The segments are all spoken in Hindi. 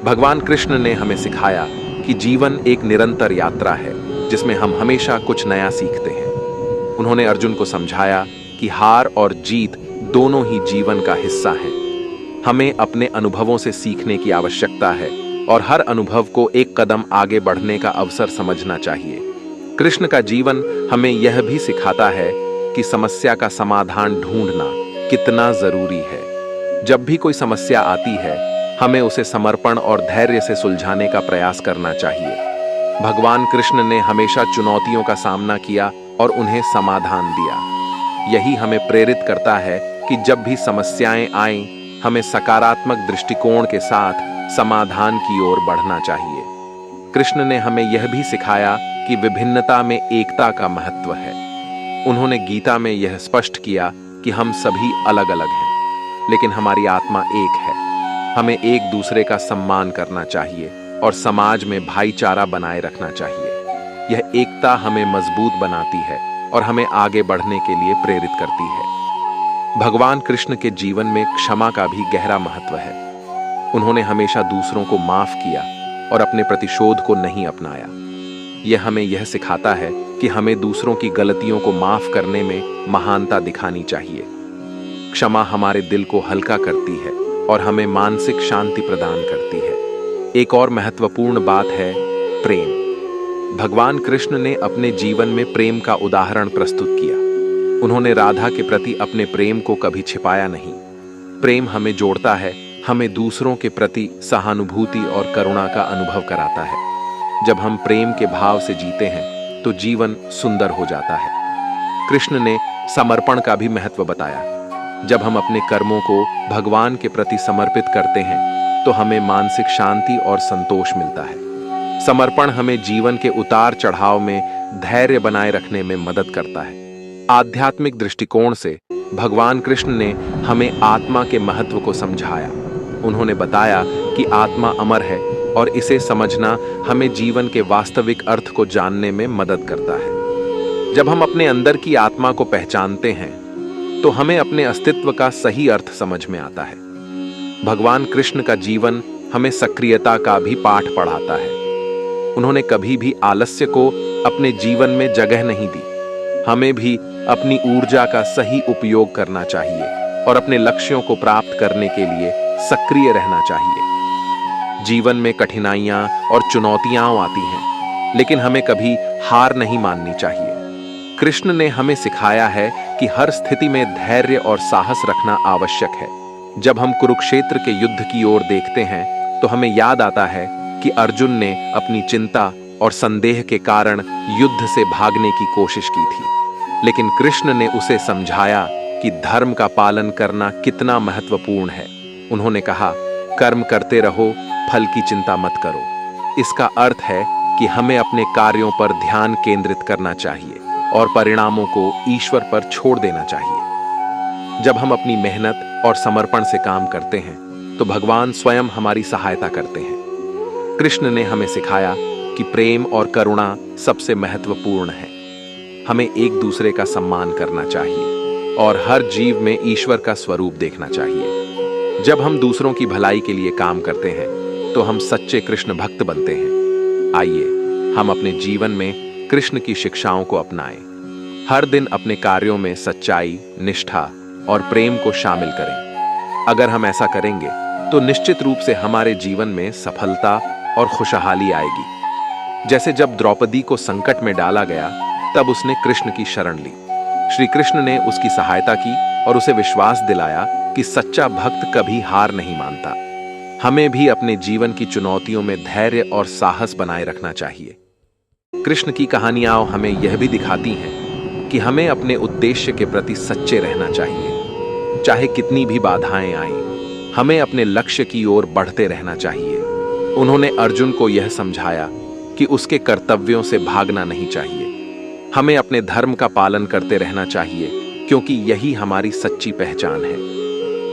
भगवान कृष्ण ने हमें सिखाया कि जीवन एक निरंतर यात्रा है जिसमें हम हमेशा कुछ नया सीखते हैं। उन्होंने अर्जुन को समझाया कि हार और जीत दोनों ही जीवन का हिस्सा हैं। हमें अपने अनुभवों से सीखने की आवश्यकता है और हर अनुभव को एक कदम आगे बढ़ने का अवसर समझना चाहिए। कृष्ण का जीवन हमें यह भी सिखाता है कि समस्या का समाधान ढूंढना कितना जरूरी है। जब भी कोई समस्या आती है, हमें उसे समर्पण और धैर्य से सुलझाने का प्रयास करना चाहिए। भगवान कृष्ण ने हमेशा चुनौतियों का सामना किया और उन्हें समाधान दिया। यही हमें प्रेरित करता है कि जब भी समस्याएं आएं, हमें सकारात्मक दृष्टिकोण के साथ समाधान की ओर बढ़ना चाहिए। कृष्ण ने हमें यह भी सिखाया कि विभिन्नता में एकता का महत्व है। उन्होंने गीता में यह स्पष्ट किया कि हम सभी अलग अलग हैं, लेकिन हमारी आत्मा एक है। हमें एक दूसरे का सम्मान करना चाहिए और समाज में भाईचारा बनाए रखना चाहिए। यह एकता हमें मजबूत बनाती है और हमें आगे बढ़ने के लिए प्रेरित करती है। भगवान कृष्ण के जीवन में क्षमा का भी गहरा महत्व है। उन्होंने हमेशा दूसरों को माफ किया और अपने प्रतिशोध को नहीं अपनाया। यह हमें यह सिखाता है कि हमें दूसरों की गलतियों को माफ करने में महानता दिखानी चाहिए। क्षमा हमारे दिल को हल्का करती है और हमें मानसिक शांति प्रदान करती है। एक और महत्वपूर्ण बात है प्रेम। भगवान कृष्ण ने अपने जीवन में प्रेम का उदाहरण प्रस्तुत किया। उन्होंने राधा के प्रति अपने प्रेम को कभी छिपाया नहीं। प्रेम हमें जोड़ता है, हमें दूसरों के प्रति सहानुभूति और करुणा का अनुभव कराता है। जब हम प्रेम के भाव से जीते हैं तो जीवन सुंदर हो जाता है। कृष्ण ने समर्पण का भी महत्व बताया। जब हम अपने कर्मों को भगवान के प्रति समर्पित करते हैं तो हमें मानसिक शांति और संतोष मिलता है। समर्पण हमें जीवन के उतार चढ़ाव में धैर्य बनाए रखने में मदद करता है। आध्यात्मिक दृष्टिकोण से भगवान कृष्ण ने हमें आत्मा के महत्व को समझाया। उन्होंने बताया कि आत्मा अमर है और इसे समझना हमें जीवन के वास्तविक अर्थ को जानने में मदद करता है। जब हम अपने अंदर की आत्मा को पहचानते हैं तो हमें अपने अस्तित्व का सही अर्थ समझ में आता है। भगवान कृष्ण का जीवन हमें सक्रियता का भी पाठ पढ़ाता है। उन्होंने कभी भी आलस्य को अपने जीवन में जगह नहीं दी। हमें भी अपनी ऊर्जा का सही उपयोग करना चाहिए और अपने लक्ष्यों को प्राप्त करने के लिए सक्रिय रहना चाहिए। जीवन में कठिनाइयां और चुनौतियां आती हैं, लेकिन हमें कभी हार नहीं माननी चाहिए। कृष्ण ने हमें सिखाया है कि हर स्थिति में धैर्य और साहस रखना आवश्यक है। जब हम कुरुक्षेत्र के युद्ध की ओर देखते हैं तो हमें याद आता है कि अर्जुन ने अपनी चिंता और संदेह के कारण युद्ध से भागने की कोशिश की थी, लेकिन कृष्ण ने उसे समझाया कि धर्म का पालन करना कितना महत्वपूर्ण है। उन्होंने कहा, कर्म करते रहो, फल की चिंता मत करो। इसका अर्थ है कि हमें अपने कार्यों पर ध्यान केंद्रित करना चाहिए और परिणामों को ईश्वर पर छोड़ देना चाहिए। जब हम अपनी मेहनत और समर्पण से काम करते हैं तो भगवान स्वयं हमारी सहायता करते हैं। कृष्ण ने हमें सिखाया कि प्रेम और करुणा सबसे महत्वपूर्ण है। हमें एक दूसरे का सम्मान करना चाहिए और हर जीव में ईश्वर का स्वरूप देखना चाहिए। जब हम दूसरों की भलाई के लिए काम करते हैं तो हम सच्चे कृष्ण भक्त बनते हैं। आइए हम अपने जीवन में कृष्ण की शिक्षाओं को अपनाएं। हर दिन अपने कार्यों में सच्चाई, निष्ठा और प्रेम को शामिल करें। अगर हम ऐसा करेंगे तो निश्चित रूप से हमारे जीवन में सफलता और खुशहाली आएगी। जैसे जब द्रौपदी को संकट में डाला गया तब उसने कृष्ण की शरण ली। श्री कृष्ण ने उसकी सहायता की और उसे विश्वास दिलाया कि सच्चा भक्त कभी हार नहीं मानता। हमें भी अपने जीवन की चुनौतियों में धैर्य और साहस बनाए रखना चाहिए। कृष्ण की कहानियां हमें यह भी दिखाती हैं कि हमें अपने उद्देश्य के प्रति सच्चे रहना चाहिए। चाहे कितनी भी बाधाएं आएं, हमें अपने लक्ष्य की ओर बढ़ते रहना चाहिए। उन्होंने अर्जुन को यह समझाया कि उसके कर्तव्यों से भागना नहीं चाहिए। हमें अपने धर्म का पालन करते रहना चाहिए, क्योंकि यही हमारी सच्ची पहचान है।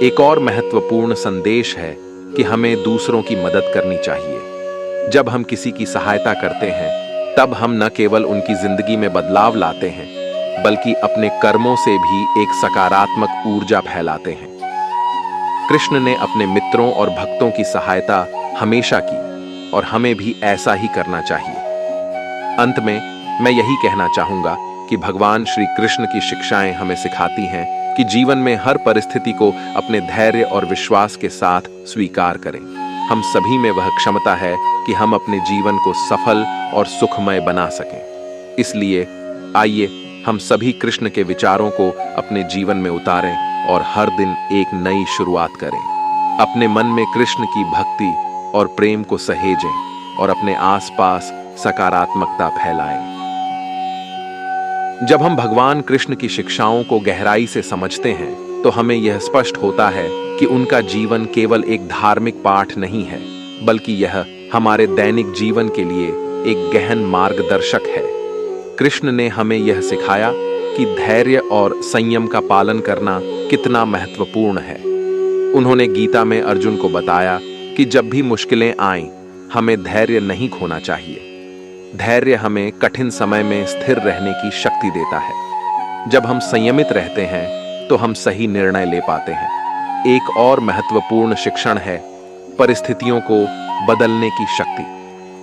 एक और महत्वपूर्ण संदेश है कि हमें दूसरों की मदद करनी चाहिए। जब हम किसी की सहायता करते हैं तब हम न केवल उनकी जिंदगी में बदलाव लाते हैं, बल्कि अपने कर्मों से भी एक सकारात्मक ऊर्जा फैलाते हैं। कृष्ण ने अपने मित्रों और भक्तों की सहायता हमेशा की, और हमें भी ऐसा ही करना चाहिए। अंत में मैं यही कहना चाहूंगा कि भगवान श्री कृष्ण की शिक्षाएं हमें सिखाती हैं कि जीवन में हर परिस्थिति को अपने धैर्य और विश्वास के साथ स्वीकार करें। हम सभी में वह क्षमता है कि हम अपने जीवन को सफल और सुखमय बना सकें। इसलिए आइए हम सभी कृष्ण के विचारों को अपने जीवन में उतारें और हर दिन एक नई शुरुआत करें। अपने मन में कृष्ण की भक्ति और प्रेम को सहेजें और अपने आसपास सकारात्मकता फैलाएं। जब हम भगवान कृष्ण की शिक्षाओं को गहराई से समझते हैं तो हमें यह स्पष्ट होता है कि उनका जीवन केवल एक धार्मिक पाठ नहीं है, बल्कि यह हमारे दैनिक जीवन के लिए एक गहन मार्गदर्शक है। कृष्ण ने हमें यह सिखाया कि धैर्य और संयम का पालन करना कितना महत्वपूर्ण है। उन्होंने गीता में अर्जुन को बताया कि जब भी मुश्किलें आएं, हमें धैर्य नहीं खोना चाहिए। धैर्य हमें कठिन समय में स्थिर रहने की शक्ति देता है। जब हम संयमित रहते हैं तो हम सही निर्णय ले पाते हैं। एक और महत्वपूर्ण शिक्षण है परिस्थितियों को बदलने की शक्ति।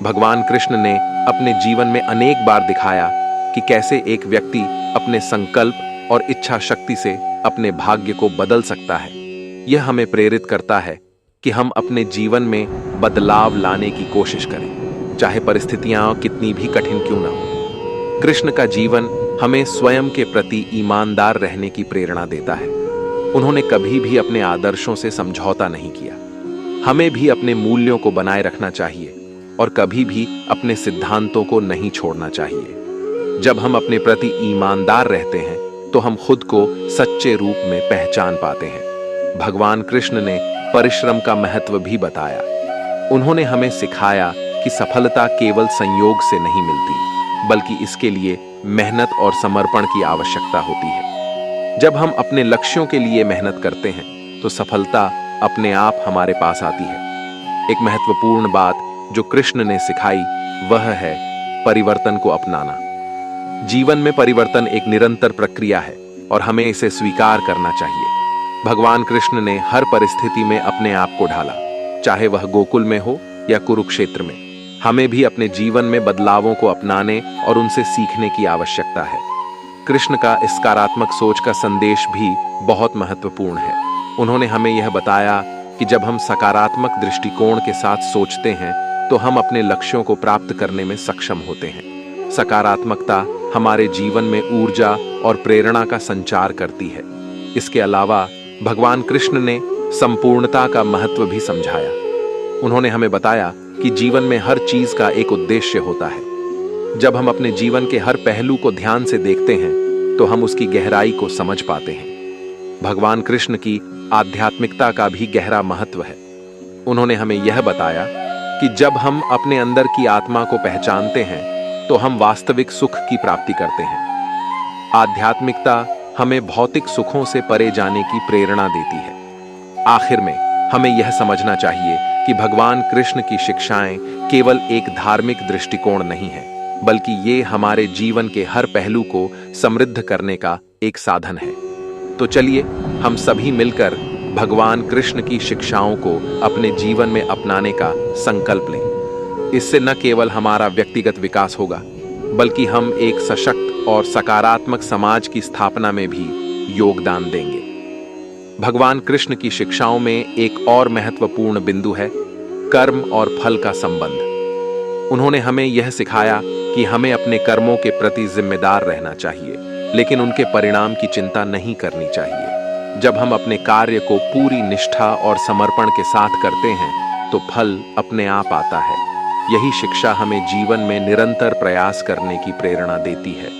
भगवान कृष्ण ने अपने जीवन में अनेक बार दिखाया कि कैसे एक व्यक्ति अपने संकल्प और इच्छा शक्ति से अपने भाग्य को बदल सकता है। यह हमें प्रेरित करता है कि हम अपने जीवन में बदलाव लाने की कोशिश करें, चाहे परिस्थितियां कितनी भी कठिन क्यों ना हो। कृष्ण का जीवन हमें स्वयं के प्रति ईमानदार रहने की प्रेरणा देता है। उन्होंने कभी भी अपने आदर्शों से समझौता नहीं किया। हमें भी अपने मूल्यों को बनाए रखना चाहिए और कभी भी अपने सिद्धांतों को नहीं छोड़ना चाहिए। जब हम अपने प्रति ईमानदार रहते हैं तो हम खुद को सच्चे रूप में पहचान पाते हैं। भगवान कृष्ण ने परिश्रम का महत्व भी बताया। उन्होंने हमें सिखाया कि सफलता केवल संयोग से नहीं मिलती, बल्कि इसके लिए मेहनत और समर्पण की आवश्यकता होती है। जब हम अपने लक्ष्यों के लिए मेहनत करते हैं तो सफलता अपने आप हमारे पास आती है। एक महत्वपूर्ण बात जो कृष्ण ने सिखाई वह है परिवर्तन को अपनाना। जीवन में परिवर्तन एक निरंतर प्रक्रिया है और हमें इसे स्वीकार करना चाहिए। भगवान कृष्ण ने हर परिस्थिति में अपने आप को ढाला, चाहे वह गोकुल में हो या कुरुक्षेत्र में। हमें भी अपने जीवन में बदलावों को अपनाने और उनसे सीखने की आवश्यकता है। कृष्ण का इस सकारात्मक सोच का संदेश भी बहुत महत्वपूर्ण है। उन्होंने हमें यह बताया कि जब हम सकारात्मक दृष्टिकोण के साथ सोचते हैं तो हम अपने लक्ष्यों को प्राप्त करने में सक्षम होते हैं। सकारात्मकता हमारे जीवन में ऊर्जा और प्रेरणा का संचार करती है। इसके अलावा भगवान कृष्ण ने संपूर्णता का महत्व भी समझाया। उन्होंने हमें बताया कि जीवन में हर चीज का एक उद्देश्य होता है। जब हम अपने जीवन के हर पहलू को ध्यान से देखते हैं तो हम उसकी गहराई को समझ पाते हैं। भगवान कृष्ण की आध्यात्मिकता का भी गहरा महत्व है। उन्होंने हमें यह बताया कि जब हम अपने अंदर की आत्मा को पहचानते हैं तो हम वास्तविक सुख की प्राप्ति करते हैं। आध्यात्मिकता हमें भौतिक सुखों से परे जाने की प्रेरणा देती है। आखिर में हमें यह समझना चाहिए कि भगवान कृष्ण की शिक्षाएं केवल एक धार्मिक दृष्टिकोण नहीं है, बल्कि ये हमारे जीवन के हर पहलू को समृद्ध करने का एक साधन है। तो चलिए हम सभी मिलकर भगवान कृष्ण की शिक्षाओं को अपने जीवन में अपनाने का संकल्प लें। इससे न केवल हमारा व्यक्तिगत विकास होगा, बल्कि हम एक सशक्त और सकारात्मक समाज की स्थापना में भी योगदान देंगे। भगवान कृष्ण की शिक्षाओं में एक और महत्वपूर्ण बिंदु है कर्म और फल का संबंध। उन्होंने हमें यह सिखाया कि हमें अपने कर्मों के प्रति जिम्मेदार रहना चाहिए, लेकिन उनके परिणाम की चिंता नहीं करनी चाहिए। जब हम अपने कार्य को पूरी निष्ठा और समर्पण के साथ करते हैं तो फल अपने आप आता है। यही शिक्षा हमें जीवन में निरंतर प्रयास करने की प्रेरणा देती है।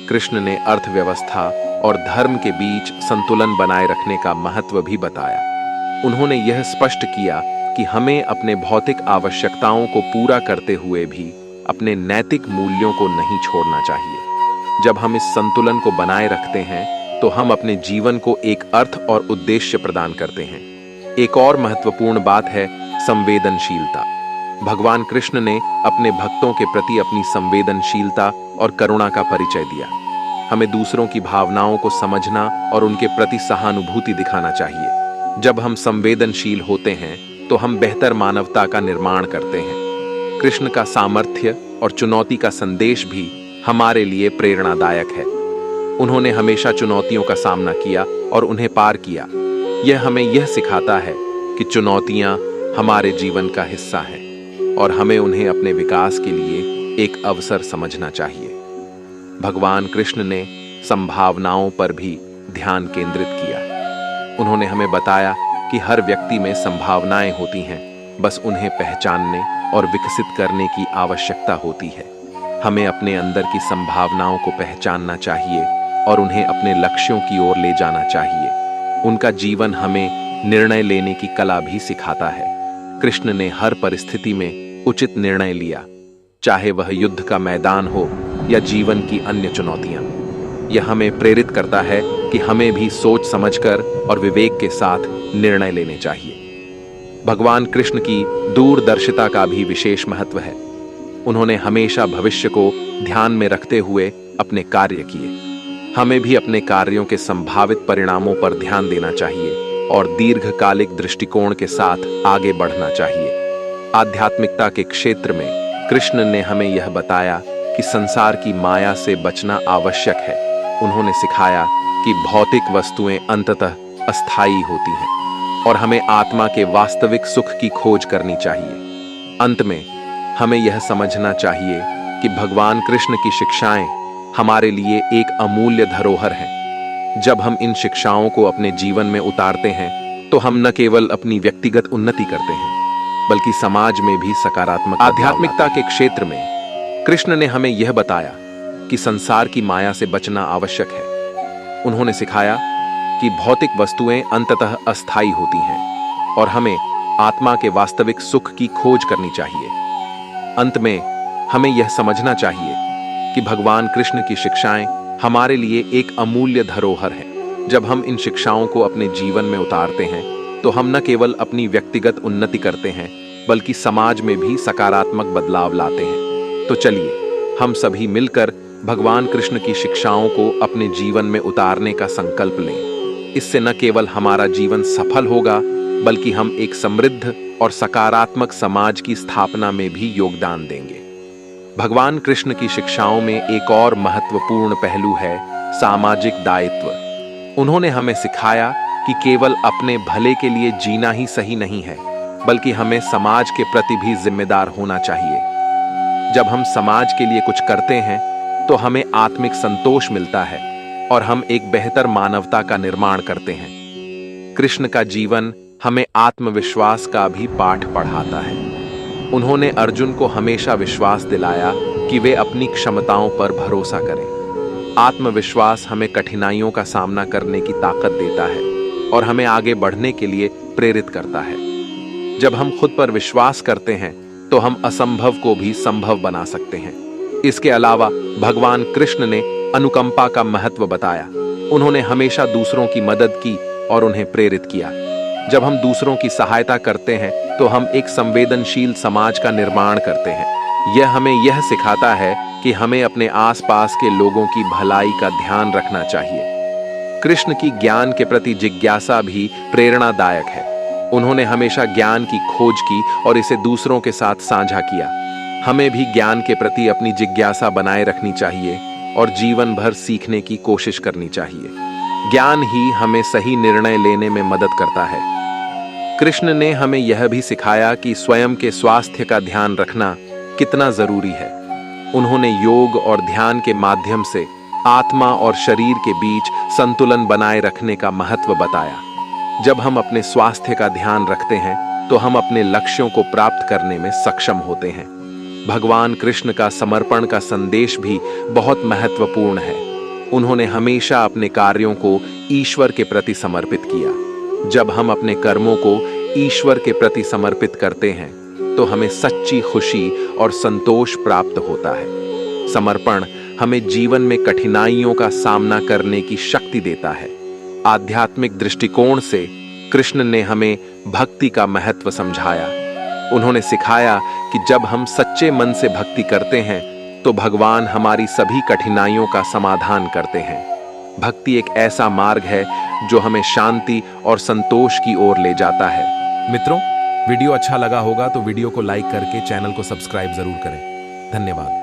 कृष्ण ने अर्थव्यवस्था और धर्म के बीच संतुलन बनाए रखने का महत्व भी बताया। उन्होंने यह स्पष्ट किया कि हमें अपने भौतिक आवश्यकताओं को पूरा करते हुए भी अपने नैतिक मूल्यों को नहीं छोड़ना चाहिए। जब हम इस संतुलन को बनाए रखते हैं तो हम अपने जीवन को एक अर्थ और उद्देश्य प्रदान करते हैं। एक और महत्वपूर्ण बात है संवेदनशीलता। भगवान कृष्ण ने अपने भक्तों के प्रति अपनी संवेदनशीलता और करुणा का परिचय दिया। हमें दूसरों की भावनाओं को समझना और उनके प्रति सहानुभूति दिखाना चाहिए। जब हम संवेदनशील होते हैं तो हम बेहतर मानवता का निर्माण करते हैं। कृष्ण का सामर्थ्य और चुनौती का संदेश भी हमारे लिए प्रेरणादायक है। उन्होंने हमेशा चुनौतियों का सामना किया और उन्हें पार किया। यह हमें यह सिखाता है कि चुनौतियां हमारे जीवन का हिस्सा हैं और हमें उन्हें अपने विकास के लिए एक अवसर समझना चाहिए। भगवान कृष्ण ने संभावनाओं पर भी ध्यान केंद्रित किया। उन्होंने हमें बताया कि हर व्यक्ति में संभावनाएं होती हैं, बस उन्हें पहचानने और विकसित करने की आवश्यकता होती है। हमें अपने अंदर की संभावनाओं को पहचानना चाहिए और उन्हें अपने लक्ष्यों की ओर ले जाना चाहिए। उनका जीवन हमें निर्णय लेने की कला भी सिखाता है। कृष्ण ने हर परिस्थिति में उचित निर्णय लिया, चाहे वह युद्ध का मैदान हो या जीवन की अन्य चुनौतियां। यह हमें प्रेरित करता है कि हमें भी सोच समझकर और विवेक के साथ निर्णय लेने चाहिए। भगवान कृष्ण की दूरदर्शिता का भी विशेष महत्व है। उन्होंने हमेशा भविष्य को ध्यान में रखते हुए अपने कार्य किए। हमें भी अपने कार्यों के संभावित परिणामों पर ध्यान देना चाहिए और दीर्घकालिक दृष्टिकोण के साथ आगे बढ़ना चाहिए। आध्यात्मिकता के क्षेत्र में कृष्ण ने हमें यह बताया कि संसार की माया से बचना आवश्यक है। उन्होंने सिखाया कि भौतिक वस्तुएं अंततः अस्थायी होती हैं और हमें आत्मा के वास्तविक सुख की खोज करनी चाहिए। अंत में हमें यह समझना चाहिए कि भगवान कृष्ण की शिक्षाएं हमारे लिए एक अमूल्य धरोहर है। जब हम इन शिक्षाओं को अपने जीवन में उतारते हैं तो हम न केवल अपनी व्यक्तिगत उन्नति करते हैं, बल्कि समाज में भी सकारात्मक। आध्यात्मिकता के क्षेत्र में कृष्ण ने हमें यह बताया कि संसार की माया से बचना आवश्यक है। उन्होंने सिखाया कि भौतिक वस्तुएं अंततः अस्थायी होती हैं और हमें आत्मा के वास्तविक सुख की खोज करनी चाहिए। अंत में हमें यह समझना चाहिए कि भगवान कृष्ण की शिक्षाएं हमारे लिए एक अमूल्य धरोहर है। जब हम इन शिक्षाओं को अपने जीवन में उतारते हैं तो हम न केवल अपनी व्यक्तिगत उन्नति करते हैं, बल्कि समाज में भी सकारात्मक बदलाव लाते हैं। तो चलिए हम सभी मिलकर भगवान कृष्ण की शिक्षाओं को अपने जीवन में उतारने का संकल्प लें। इससे न केवल हमारा जीवन सफल होगा, बल्कि हम एक समृद्ध और सकारात्मक समाज की स्थापना में भी योगदान देंगे। भगवान कृष्ण की शिक्षाओं में एक और महत्वपूर्ण पहलू है सामाजिक दायित्व। उन्होंने हमें सिखाया कि केवल अपने भले के लिए जीना ही सही नहीं है, बल्कि हमें समाज के प्रति भी जिम्मेदार होना चाहिए। जब हम समाज के लिए कुछ करते हैं तो हमें आत्मिक संतोष मिलता है और हम एक बेहतर मानवता का निर्माण करते हैं। कृष्ण का जीवन हमें आत्मविश्वास का भी पाठ पढ़ाता है। उन्होंने अर्जुन को हमेशा विश्वास दिलाया कि वे अपनी क्षमताओं पर भरोसा करें। आत्मविश्वास हमें कठिनाइयों का सामना करने की ताकत देता है और हमें आगे बढ़ने के लिए प्रेरित करता है। जब हम खुद पर विश्वास करते हैं तो हम असंभव को भी संभव बना सकते हैं। इसके अलावा भगवान कृष्ण ने अनुकंपा का महत्व बताया। उन्होंने हमेशा दूसरों की मदद की और उन्हें प्रेरित किया। जब हम दूसरों की सहायता करते हैं तो हम एक संवेदनशील समाज का निर्माण करते हैं। यह हमें यह सिखाता है कि हमें अपने आसपास के लोगों की भलाई का ध्यान रखना चाहिए। कृष्ण की ज्ञान के प्रति जिज्ञासा भी प्रेरणादायक है। उन्होंने हमेशा ज्ञान की खोज की और इसे दूसरों के साथ साझा किया। हमें भी ज्ञान के प्रति अपनी जिज्ञासा बनाए रखनी चाहिए और जीवन भर सीखने की कोशिश करनी चाहिए। ज्ञान ही हमें सही निर्णय लेने में मदद करता है। कृष्ण ने हमें यह भी सिखाया कि स्वयं के स्वास्थ्य का ध्यान रखना कितना जरूरी है। उन्होंने योग और ध्यान के माध्यम से आत्मा और शरीर के बीच संतुलन बनाए रखने का महत्व बताया। जब हम अपने स्वास्थ्य का ध्यान रखते हैं तो हम अपने लक्ष्यों को प्राप्त करने में सक्षम होते हैं। भगवान कृष्ण का समर्पण का संदेश भी बहुत महत्वपूर्ण है। उन्होंने हमेशा अपने कार्यों को ईश्वर के प्रति समर्पित किया। जब हम अपने कर्मों को ईश्वर के प्रति समर्पित करते हैं तो हमें सच्ची खुशी और संतोष प्राप्त होता है। समर्पण हमें जीवन में कठिनाइयों का सामना करने की शक्ति देता है। आध्यात्मिक दृष्टिकोण से कृष्ण ने हमें भक्ति का महत्व समझाया। उन्होंने सिखाया कि जब हम सच्चे मन से भक्ति करते हैं तो भगवान हमारी सभी कठिनाइयों का समाधान करते हैं। भक्ति एक ऐसा मार्ग है जो हमें शांति और संतोष की ओर ले जाता है। मित्रों, वीडियो अच्छा लगा होगा तो वीडियो को लाइक करके चैनल को सब्सक्राइब जरूर करें। धन्यवाद।